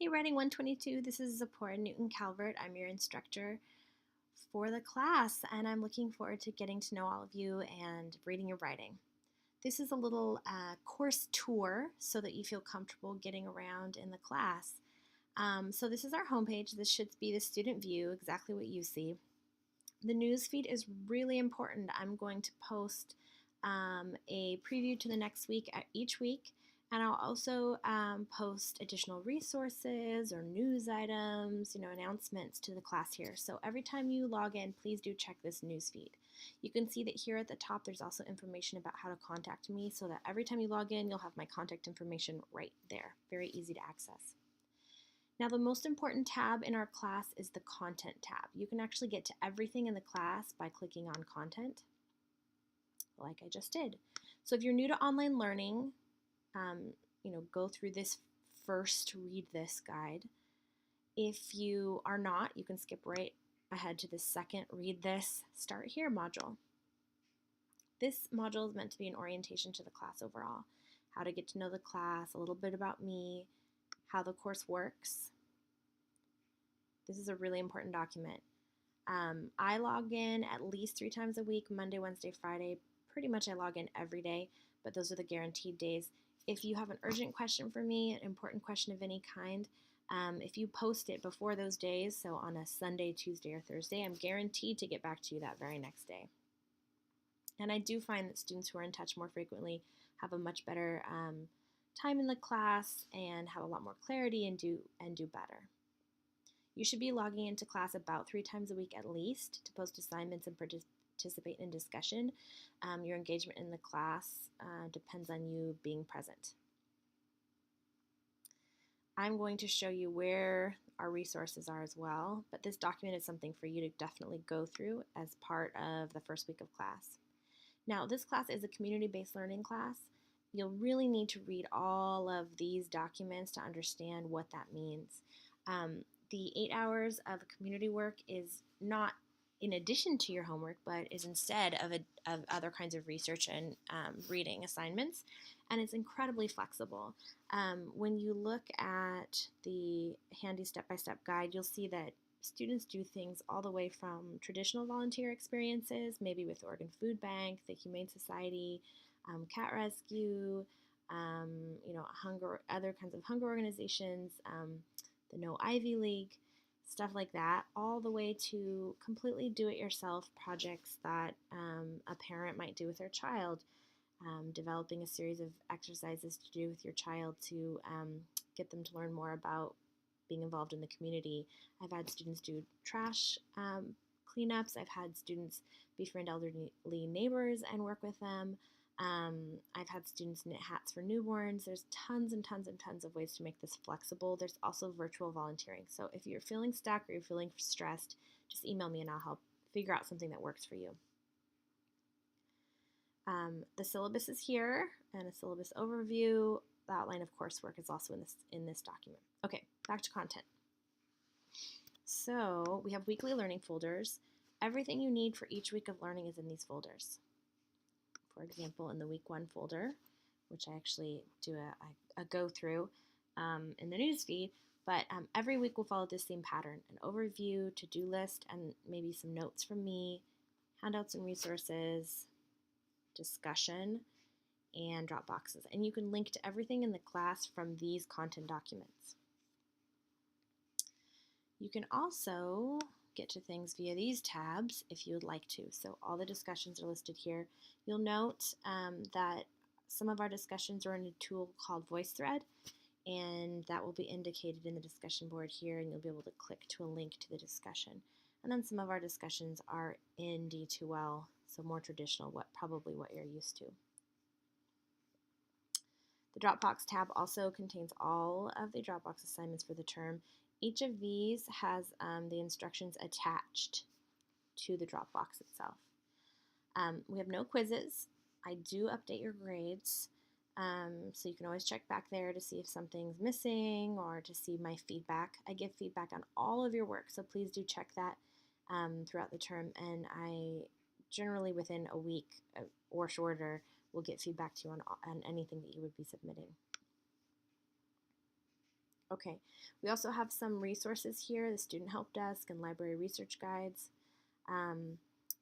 Hey, Writing 122, this is Zipporah Newton-Calvert. I'm your instructor for the class, and I'm looking forward to getting to know all of you and reading your writing. This is a little course tour so that you feel comfortable getting around in the class. So this is our homepage. This should be the student view, exactly what you see. The news feed is really important. I'm going to post a preview to the next week each week, and I'll also post additional resources or news items, announcements to the class here. So every time you log in, please do check this news feed. You can see that here at the top there's also information about how to contact me, so that every time you log in, you'll have my contact information right there. Very easy to access. Now, the most important tab in our class is the Content tab. You can actually get to everything in the class by clicking on Content, like I just did. So if you're new to online learning, go through this first read this guide. If you are not, you can skip right ahead to the second read this, start here module. This module is meant to be an orientation to the class overall, how to get to know the class, a little bit about me, how the course works. This is a really important document. I log in at least 3 times a week, Monday, Wednesday, Friday. Pretty much I log in every day, but those are the guaranteed days. If you have an urgent question for me, an important question of any kind, if you post it before those days, so on a Sunday, Tuesday, or Thursday, I'm guaranteed to get back to you that very next day. And I do find that students who are in touch more frequently have a much better time in the class and have a lot more clarity and do better. You should be logging into class about 3 times a week at least to post assignments and participate in discussion. Your engagement in the class depends on you being present. I'm going to show you where our resources are as well, but this document is something for you to definitely go through as part of the first week of class. Now, this class is a community-based learning class. You'll really need to read all of these documents to understand what that means. The 8 hours of community work is not in addition to your homework, but is instead of other kinds of research and reading assignments, and it's incredibly flexible. When you look at the handy step-by-step guide, you'll see that students do things all the way from traditional volunteer experiences, maybe with Oregon Food Bank, the Humane Society, cat rescue, other kinds of hunger organizations, the No Ivy League, stuff like that, all the way to completely do-it-yourself projects that a parent might do with their child, developing a series of exercises to do with your child to get them to learn more about being involved in the community. I've had students do trash cleanups. I've had students befriend elderly neighbors and work with them. I've had students knit hats for newborns. There's tons and tons and tons of ways to make this flexible. There's also virtual volunteering. So if you're feeling stuck or you're feeling stressed, just email me and I'll help figure out something that works for you. The syllabus is here, and a syllabus overview. The outline of coursework is also in this document. Okay, back to content. So we have weekly learning folders. Everything you need for each week of learning is in these folders. For example, in the week 1 folder, which I actually do a go through in the news feed, but every week will follow this same pattern: an overview, to-do list, and maybe some notes from me, handouts and resources, discussion, and drop boxes. And you can link to everything in the class from these content documents. You can also get to things via these tabs if you would like to. So all the discussions are listed here. You'll note that some of our discussions are in a tool called VoiceThread, and that will be indicated in the discussion board here, and you'll be able to click to a link to the discussion. And then some of our discussions are in D2L, so more traditional, probably what you're used to. The Dropbox tab also contains all of the Dropbox assignments for the term. Each of these has the instructions attached to the Dropbox itself. We have no quizzes. I do update your grades, so you can always check back there to see if something's missing or to see my feedback. I give feedback on all of your work, so please do check that throughout the term, and I generally within a week or shorter will get feedback to you on anything that you would be submitting. Okay, we also have some resources here, the student help desk and library research guides. Um,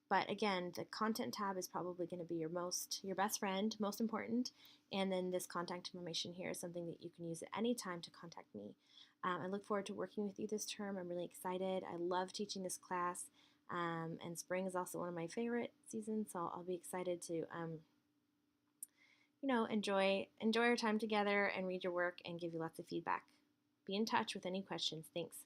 but again, the content tab is probably going to be your best friend, most important. And then this contact information here is something that you can use at any time to contact me. I look forward to working with you this term. I'm really excited. I love teaching this class. And spring is also one of my favorite seasons, so I'll be excited to enjoy our time together and read your work and give you lots of feedback. Be in touch with any questions. Thanks.